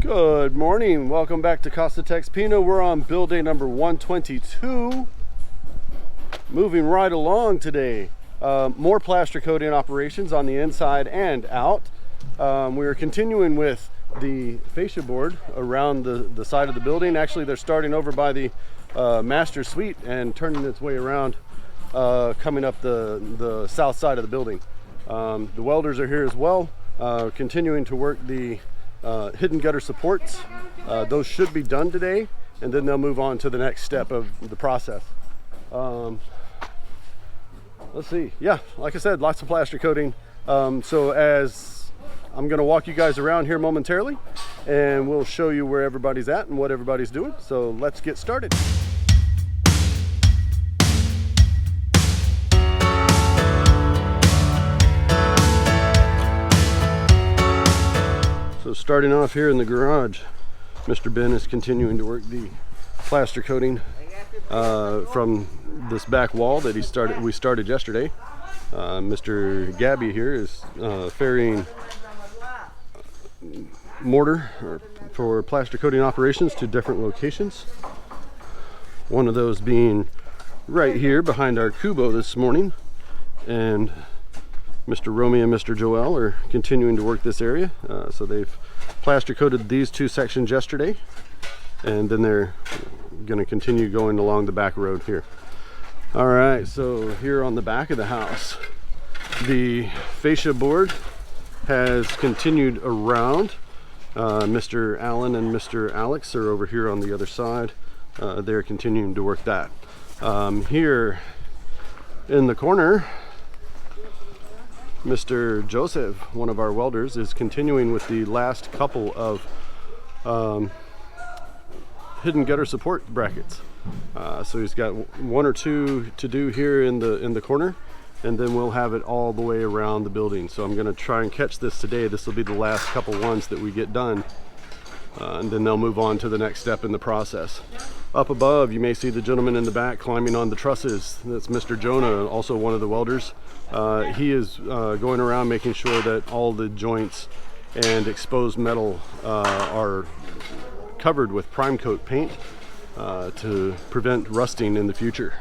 Good morning, welcome back to Casa TexPina. We're on build day number 122. Moving right along today. More plaster coating operations on the inside and out. We are continuing with the fascia board around the side of the building. Actually, they're starting over by the master suite and turning its way around, coming up the south side of the building. The welders are here as well, continuing to work the hidden gutter supports. Those should be done today, and then they'll move on to the next step of the process. Let's see. Yeah, like I said, lots of plaster coating. So as I'm going to walk you guys around here momentarily, and we'll show you where everybody's at and what everybody's doing. So let's get started. So starting off here in the garage, Mr. Ben is continuing to work the plaster coating from this back wall that we started yesterday. Mr. Gabby here is ferrying mortar for plaster coating operations to different locations. One of those being right here behind our Kubo this morning, and Mr. Romy and Mr. Joel are continuing to work this area. So they've plaster coated these two sections yesterday, and then they're going to continue going along the back road here. All right, so here on the back of the house, the fascia board has continued around. Mr. Allen and Mr. Alex are over here on the other side. They're continuing to work that. Here in the corner, Mr. Joseph, one of our welders, is continuing with the last couple of hidden gutter support brackets. So he's got one or two to do here in the corner, and then we'll have it all the way around the building. So I'm going to try and catch this today. This will be the last couple ones that we get done, and then they'll move on to the next step in the process. Up above, you may see the gentleman in the back climbing on the trusses. That's Mr. Jonah, also one of the welders. He is going around making sure that all the joints and exposed metal are covered with prime coat paint to prevent rusting in the future.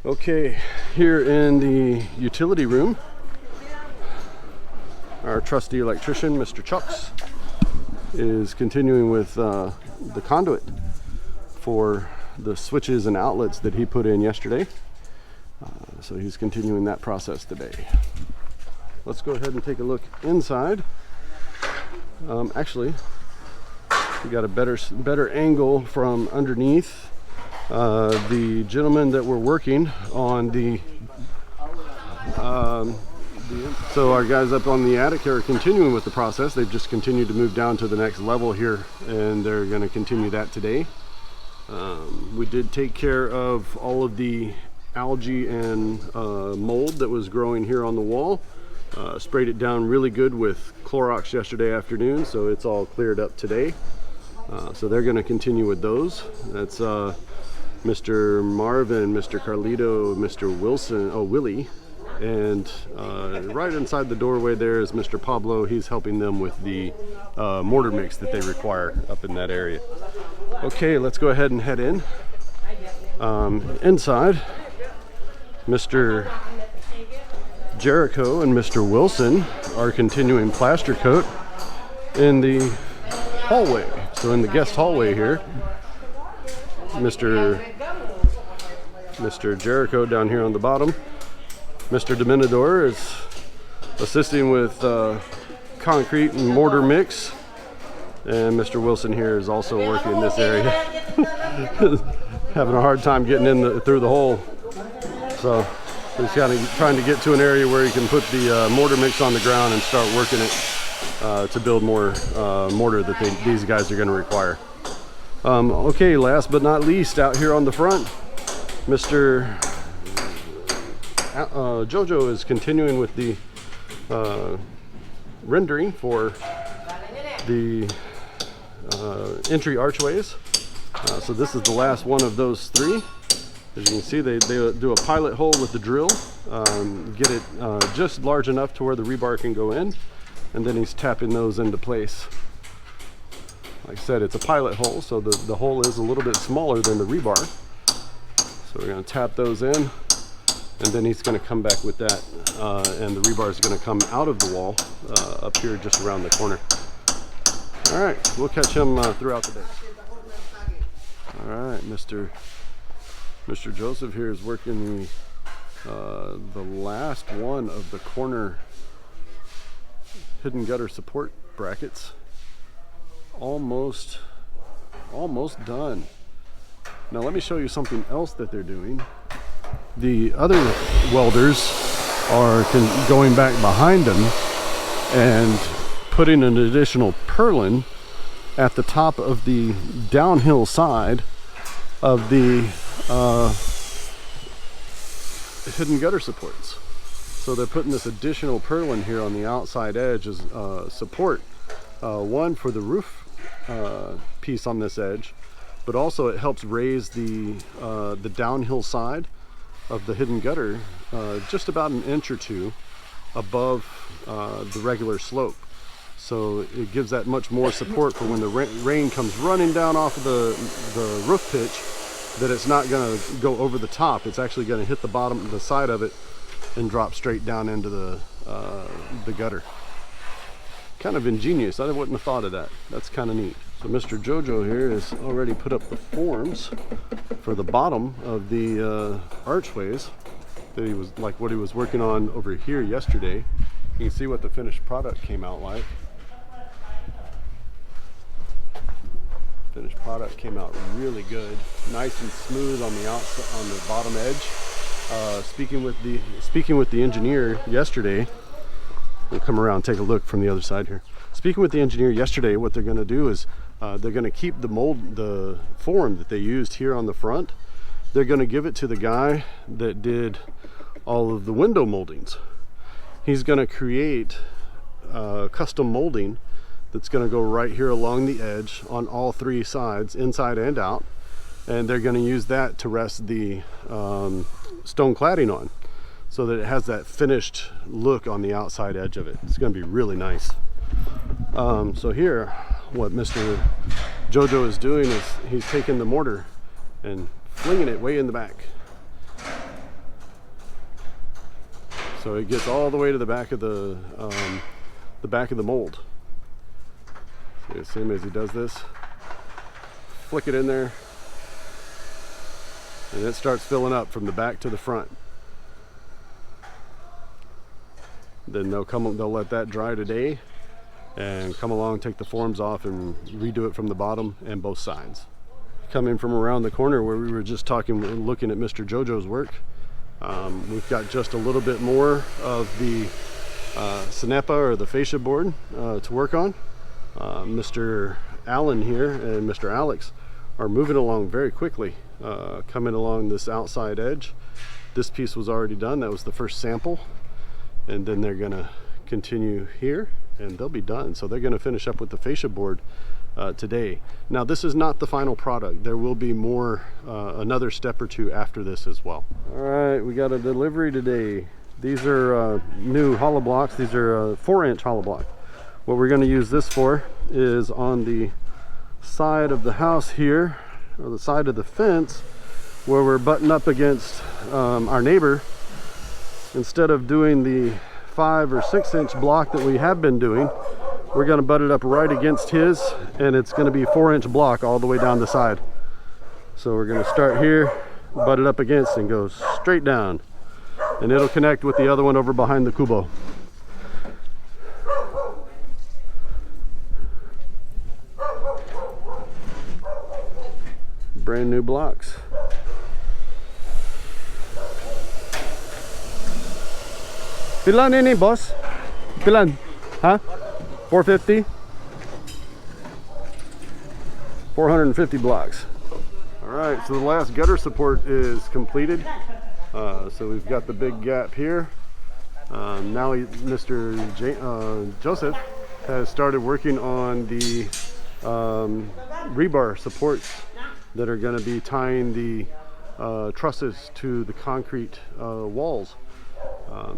Okay, here in the utility room, our trusty electrician, Mr. Chucks, is continuing with the conduit for the switches and outlets that he put in yesterday. So he's continuing that process today. Let's go ahead and take a look inside. Actually, we got a better angle from underneath. The gentleman that we're working on so our guys up on the attic are continuing with the process. They've just continued to move down to the next level here, and they're going to continue that today. We did take care of all of the algae and mold that was growing here on the wall. Sprayed it down really good with Clorox yesterday afternoon, so it's all cleared up today. So they're going to continue with those. That's Mr. Marvin, Mr. Carlito, Mr. Wilson, Willie, and right inside the doorway there is Mr. Pablo. He's helping them with the mortar mix that they require up in that area. Okay, let's go ahead and head in. Inside, Mr. Jericho and Mr. Wilson are continuing plaster coat in the hallway. So in the guest hallway here, Mr. Jericho down here on the bottom, Mr. Dominador is assisting with concrete and mortar mix, and Mr. Wilson here is also working in this area. Having a hard time getting in through the hole. So he's kind of trying to get to an area where he can put the mortar mix on the ground and start working it to build more mortar that these guys are going to require. Okay, last but not least, out here on the front, Mr. Jojo is continuing with the rendering for the entry archways. So this is the last one of those three. As you can see, they do a pilot hole with the drill, get it just large enough to where the rebar can go in, and then he's tapping those into place. like I said, it's a pilot hole, so the hole is a little bit smaller than the rebar. So we're going to tap those in, and then he's going to come back with that, and the rebar is going to come out of the wall up here just around the corner. All right, we'll catch him throughout the day. All right, Mr. Joseph here is working the last one of the corner hidden gutter support brackets. Almost done. Now let me show you something else that they're doing. The other welders are going back behind them and putting an additional purlin at the top of the downhill side of the hidden gutter supports. So they're putting this additional purlin here on the outside edge as support, one for the roof piece on this edge, but also it helps raise the downhill side of the hidden gutter just about an inch or two above the regular slope. So it gives that much more support for when the rain comes running down off of the roof pitch, that it's not going to go over the top. It's actually going to hit the bottom, the side of it, and drop straight down into the gutter. Kind of ingenious. I wouldn't have thought of that. That's kind of neat. So Mr. Jojo here has already put up the forms for the bottom of the archways that he was what he was working on over here yesterday. You can see what the finished product came out like. Finished product came out really good, nice and smooth on the outside, on the bottom edge. Speaking with the engineer yesterday, we'll come around and take a look from the other side here. Speaking with the engineer yesterday, what they're going to do is they're going to keep the form that they used here on the front. They're going to give it to the guy that did all of the window moldings. He's going to create custom molding that's going to go right here along the edge on all three sides, inside and out, and they're going to use that to rest the stone cladding on, so that it has that finished look on the outside edge of it. It's going to be really nice. So here, what Mr. Jojo is doing is he's taking the mortar and flinging it way in the back. So it gets all the way to the back of the mold. So you see him as he does this, flick it in there, and it starts filling up from the back to the front. Then they'll let that dry today and come along, take the forms off, and redo it from the bottom and both sides. Coming from around the corner where we were just looking at Mr. Jojo's work, we've got just a little bit more of the Cinepa or the fascia board to work on. Mr. Allen here and Mr. Alex are moving along very quickly, coming along this outside edge. This piece was already done. That was the first sample, and then they're going to continue here and they'll be done. So they're going to finish up with the fascia board today. Now this is not the final product. There will be more, another step or two after this as well. All right, we got a delivery today. These are new hollow blocks. These are 4-inch hollow block. What we're going to use this for is on the side of the house here, or the side of the fence, where we're butting up against our neighbor. Instead of doing the 5 or 6-inch block that we have been doing, we're going to butt it up right against his, and it's going to be 4-inch block all the way down the side. So we're going to start here, butt it up against, and go straight down, and it'll connect with the other one over behind the kubo. Brand new blocks. Pilan ini, boss? Pilan? Huh? 450? 450 blocks. All right, so the last gutter support is completed. So we've got the big gap here. Now Mr. Joseph has started working on the rebar supports that are going to be tying the trusses to the concrete walls.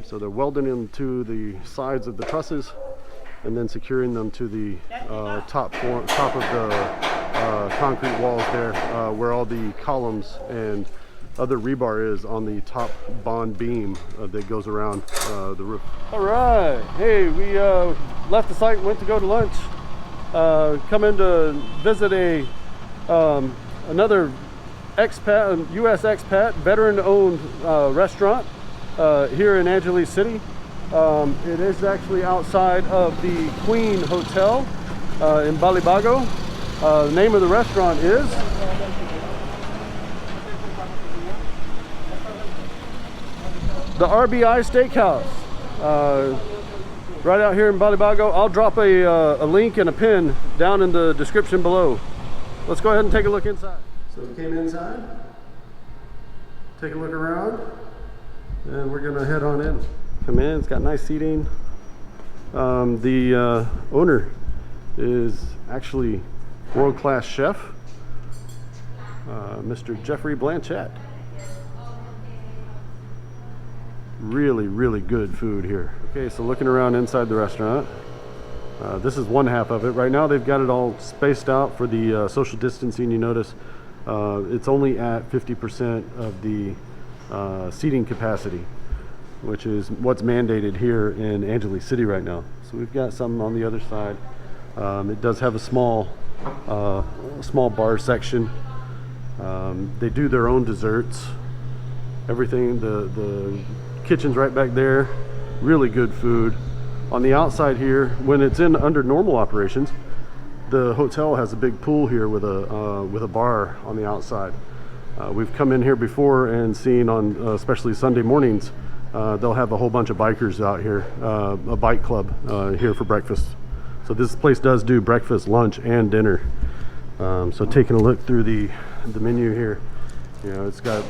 So they're welding into the sides of the trusses, and then securing them to the top of the concrete walls there, where all the columns and other rebar is on the top bond beam that goes around the roof. All right, hey, we left the site, went to go to lunch, come in to visit another expat, U.S. expat, veteran-owned restaurant here in Angeles City. It is actually outside of the Queen Hotel in Balibago. The name of the restaurant is the RBI Steak House, right out here in Balibago. I'll drop a link and a pin down in the description below. Let's go ahead and take a look inside. So we came inside, take a look around, and we're gonna head on in. Come in, it's got nice seating. The owner is actually world-class chef, Mr. Jeffrey Blanchett. Really good food here. Okay, so looking around inside the restaurant, this is one half of it. Right now they've got it all spaced out for the social distancing. You notice it's only at 50% of the seating capacity, which is what's mandated here in Angeles City right now. So we've got some on the other side. It does have a small bar section. They do their own desserts, everything. The kitchen's right back there. Really good food. On the outside here, when it's under normal operations, the hotel has a big pool here with a bar on the outside. We've come in here before and seen on especially Sunday mornings, they'll have a whole bunch of bikers out here, a bike club here for breakfast. So this place does do breakfast, lunch, and dinner. So taking a look through the menu here, you know, it's got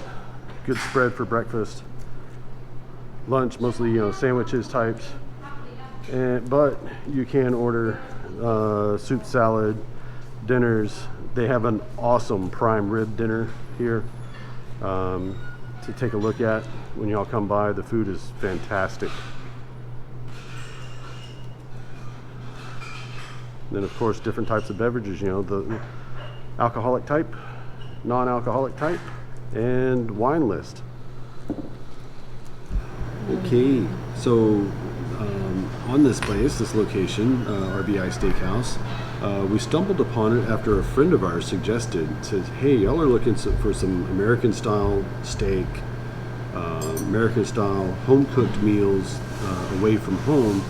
good spread for breakfast. Lunch, mostly, you know, sandwiches types, but you can order soup, salad, dinners. They have an awesome prime rib dinner here to take a look at when y'all come by. The food is fantastic. And then of course different types of beverages, you know, the alcoholic type, non-alcoholic type, and wine list. Okay, so on this place, this location, RBI Steak House, we stumbled upon it after a friend of ours suggested, said, hey, y'all are looking for some American style steak, American style home cooked meals away from home.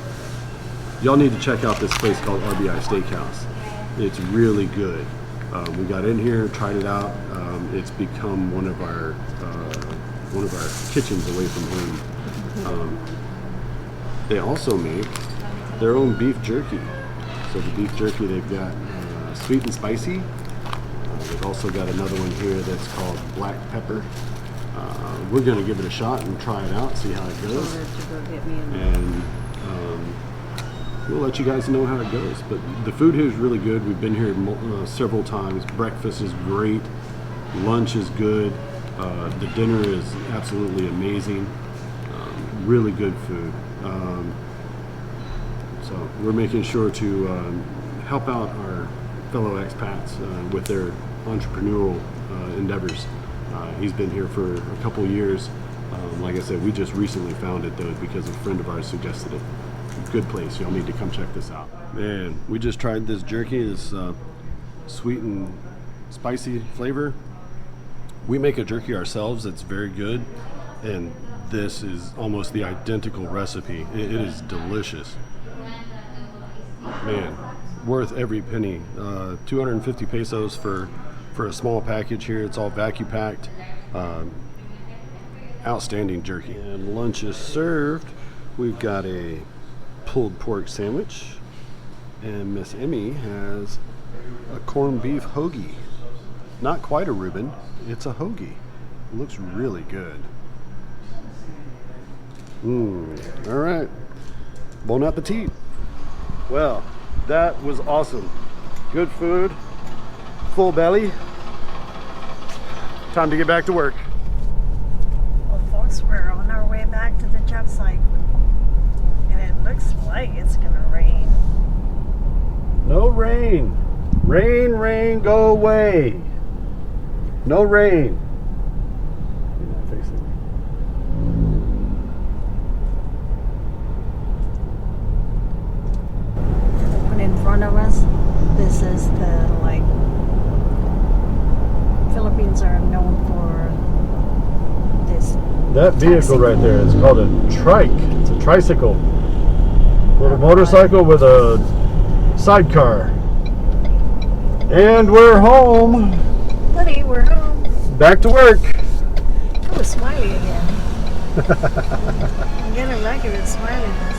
Y'all need to check out this place called RBI Steak House. It's really good. We got in here, tried it out. It's become one of our kitchens away from home. They also make their own beef jerky. So the beef jerky, they've got sweet and spicy. They've also got another one here that's called black pepper. We're going to give it a shot and try it out, see how it goes. And we'll let you guys know how it goes. But the food here is really good. We've been here several times. Breakfast is great. Lunch is good. The dinner is absolutely amazing. Really good food. So we're making sure to help out our fellow expats with their entrepreneurial endeavors. He's been here for a couple years. Like I said, we just recently found it though because a friend of ours suggested it. Good place. Y'all need to come check this out. Man, we just tried this jerky, this sweet and spicy flavor. We make a jerky ourselves that's very good, and this is almost the identical recipe. It is delicious. Man, worth every penny. 250 pesos for a small package here. It's all vacuum packed. Outstanding jerky. And lunch is served. We've got a pulled pork sandwich, and Miss Emie has a corned beef hoagie. Not quite a Reuben, it's a hoagie. It looks really good. All right, bon appetit. Well, that was awesome. Good food, full belly. Time to get back to work. Well, folks, we're on our way back to the job site. And It looks like it's gonna rain. No rain. Rain, rain, go away. No rain. You're not facing me. The one in front of us, this is the, like, Philippines are known for this. That vehicle right there is called a trike. It's a tricycle. Little motorcycle with a sidecar. And we're home. Buddy, we're home. Back to work. Oh, Smiley again. I'm getting lucky with Smiley this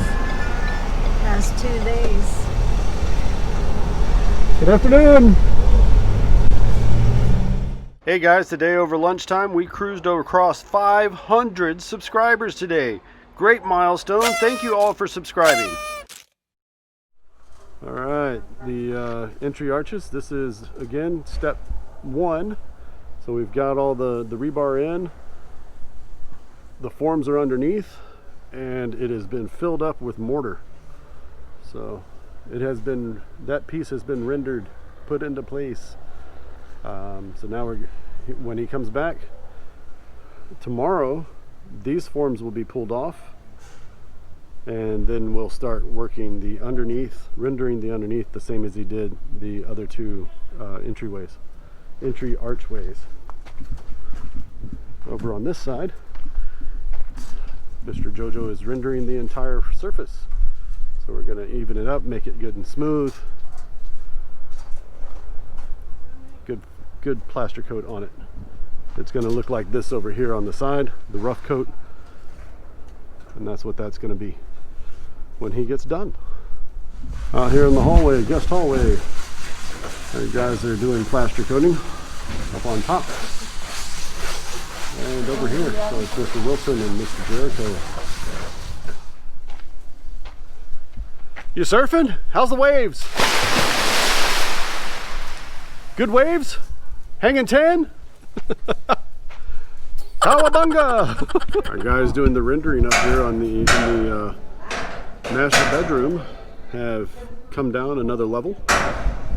past 2 days. Good afternoon. Hey guys, today over lunchtime we cruised across 500 subscribers today. Great milestone. Thank you all for subscribing. All right, the entry arches. This is again step 1. So we've got all the rebar in. The forms are underneath, and it has been filled up with mortar. So it has been, that piece has been rendered, put into place. So now when he comes back tomorrow, these forms will be pulled off, and then we'll start working the underneath, rendering the underneath the same as he did the other 2 entry archways. Over on this side, Mr. Jojo is rendering the entire surface. So we're going to even it up, make it good and smooth. Good plaster coat on it. It's going to look like this over here on the side, the rough coat. And that's what that's going to be when he gets done. Out here in the hallway, guest hallway, our guys are doing plaster coating up on top. And over here, so it's Mr. Wilson and Mr. Jericho. You surfing? How's the waves? Good waves? Hanging 10? Cowabunga! Our guys doing the rendering up here on in the master bedroom have come down another level.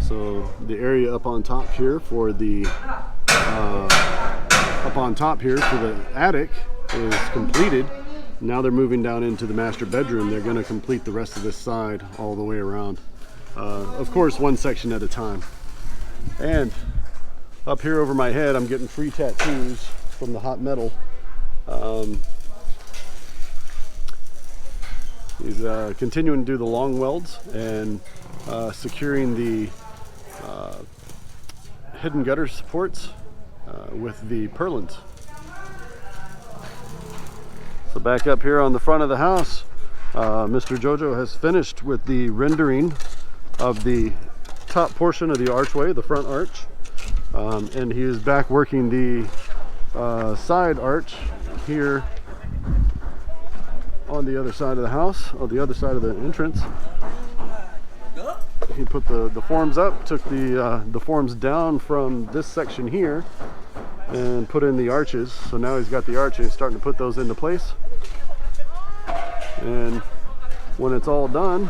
So the area up on top here for the attic is completed. Now they're moving down into the master bedroom. They're going to complete the rest of this side all the way around. Of course, one section at a time. And up here over my head, I'm getting free tattoos from the hot metal. He's continuing to do the long welds and securing the hidden gutter supports with the purlins. So back up here on the front of the house, Mr. Jojo has finished with the rendering of the top portion of the archway, the front arch, and he is back working the side arch here on the other side of the house, on the other side of the entrance. He put the forms up, took the forms down from this section here and put in the arches. So now he's got the arches, starting to put those into place. And when it's all done,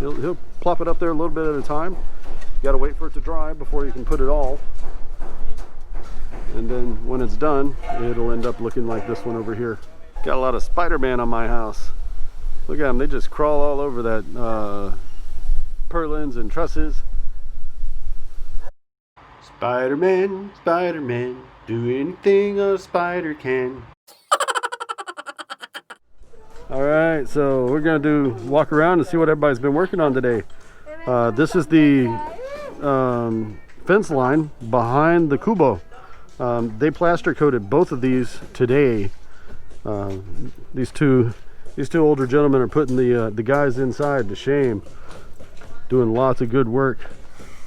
he'll plop it up there a little bit at a time. You got to wait for it to dry before you can put it all. And then when it's done, it'll end up looking like this one over here. Got a lot of Spider-Man on my house. Look at them, they just crawl all over that purlins and trusses. Spider-Man, Spider-Man, do anything a spider can. All right, so we're gonna walk around and see what everybody's been working on today. This is the fence line behind the Kubo. They plaster coated both of these today. These two older gentlemen are putting the guys inside to shame. Doing lots of good work,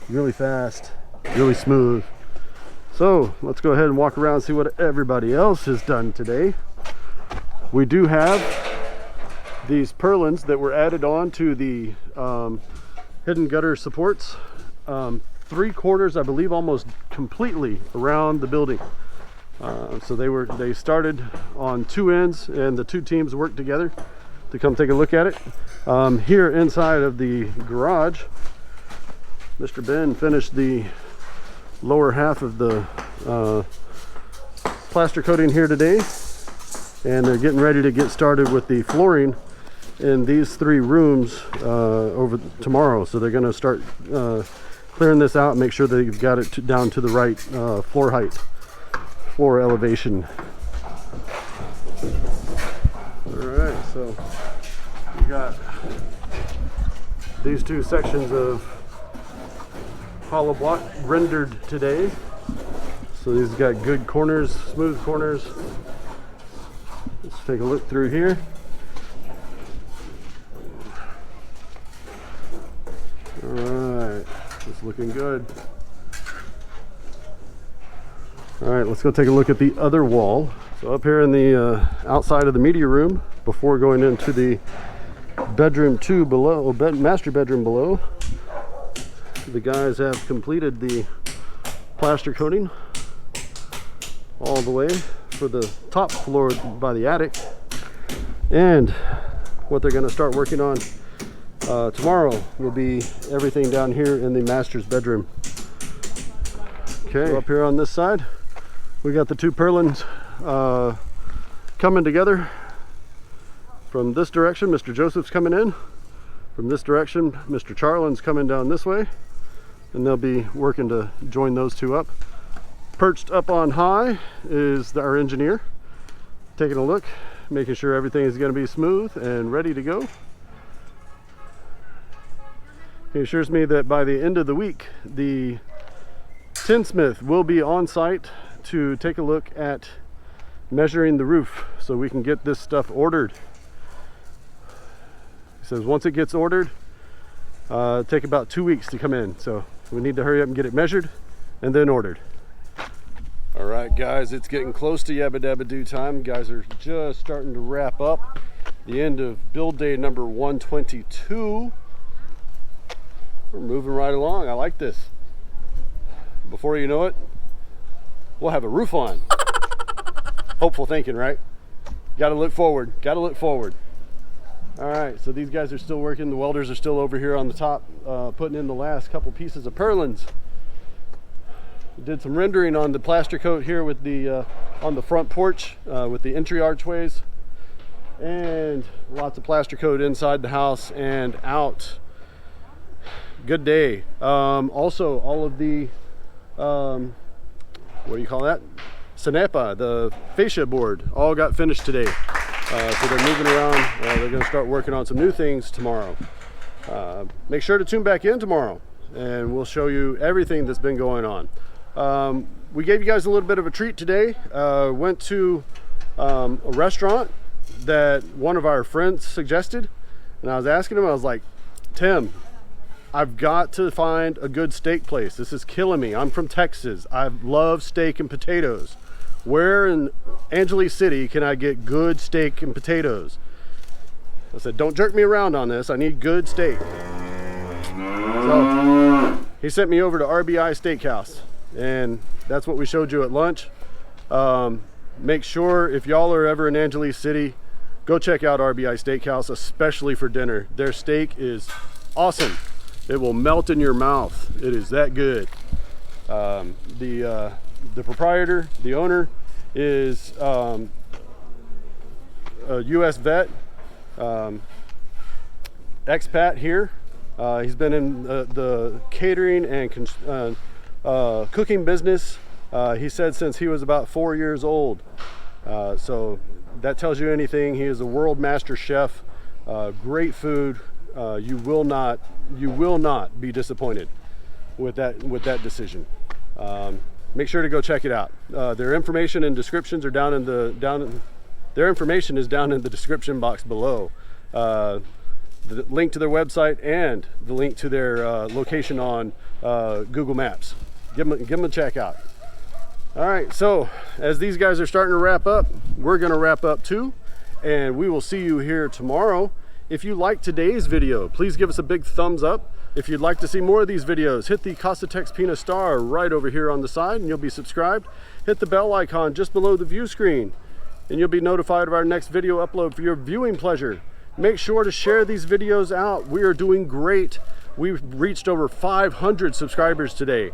really fast, really smooth. So let's go ahead and walk around and see what everybody else has done today. We do have these purlins that were added on to the hidden gutter supports. 3/4, I believe, almost completely around the building. So they started on 2 ends, and the 2 teams worked together to come take a look at it. Here inside of the garage, Mr. Ben finished the lower half of the plaster coating here today, and they're getting ready to get started with the flooring in these 3 rooms over tomorrow. So they're going to start clearing this out and make sure that you've got it down to the right floor height, floor elevation. All right, so we got these 2 sections of hollow block rendered today. So these got good corners, smooth corners. Let's take a look through here. All right, it's looking good. All right, let's go take a look at the other wall. So up here in the outside of the media room, before going into the bedroom 2 below, master bedroom below, the guys have completed the plaster coating all the way for the top floor by the attic, and what they're going to start working on tomorrow will be everything down here in the master's bedroom. Okay, so up here on this side we got the 2 purlins coming together. From this direction, Mr. Joseph's coming in. From this direction, Mr. Charlin's coming down this way, and they'll be working to join those 2 up. Perched up on high is our engineer, taking a look, making sure everything is going to be smooth and ready to go. He assures me that by the end of the week, the tinsmith will be on site to take a look at measuring the roof so we can get this stuff ordered. He says once it gets ordered, take about 2 weeks to come in, so we need to hurry up and get it measured and then ordered. All right, guys, it's getting close to yabba dabba do time. Guys are just starting to wrap up the end of build day number 122. We're moving right along. I like this. Before you know it, we'll have a roof on. Hopeful thinking, right? Gotta look forward, gotta look forward. All right, so these guys are still working. The welders are still over here on the top, putting in the last couple pieces of purlins. We did some rendering on the plaster coat here with the on the front porch with the entry archways, and lots of plaster coat inside the house and out. Good day. Also, all of the what do you call that? Sanepa, the fascia board, all got finished today. So they're moving around. They're going to start working on some new things tomorrow. Make sure to tune back in tomorrow, and we'll show you everything that's been going on. We gave you guys a little bit of a treat today. Went to a restaurant that one of our friends suggested, and I was asking him, I was like, Tim, I've got to find a good steak place. This is killing me. I'm from Texas. I love steak and potatoes. Where in Angeles City can I get good steak and potatoes? I said, don't jerk me around on this. I need good steak. So he sent me over to RBI Steak House, and that's what we showed you at lunch. Make sure if y'all are ever in Angeles City, go check out RBI Steak House, especially for dinner. Their steak is awesome. It will melt in your mouth. It is that good. The proprietor, the owner, is a U.S. vet, expat here. He's been in the catering and cooking business, he said, since he was about 4 years old. So that tells you anything. He is a world master chef. Great food. You will not be disappointed with that decision. Make sure to go check it out. Their information and descriptions are down in their information is down in the description box below. The link to their website and the link to their location on Google Maps. Give them a check out. All right, so as these guys are starting to wrap up, we're going to wrap up too, and we will see you here tomorrow. If you liked today's video, please give us a big thumbs up. If you'd like to see more of these videos, hit the Casa TexPina star right over here on the side and you'll be subscribed. Hit the bell icon just below the view screen and you'll be notified of our next video upload for your viewing pleasure. Make sure to share these videos out. We are doing great. We've reached over 500 subscribers today.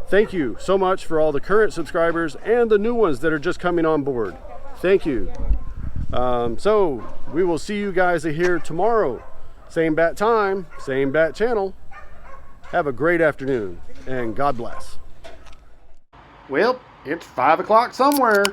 Thank you so much for all the current subscribers and the new ones that are just coming on board. Thank you. So we will see you guys here tomorrow. Same bat time, same bat channel. Have a great afternoon and God bless. Well, it's 5 o'clock somewhere.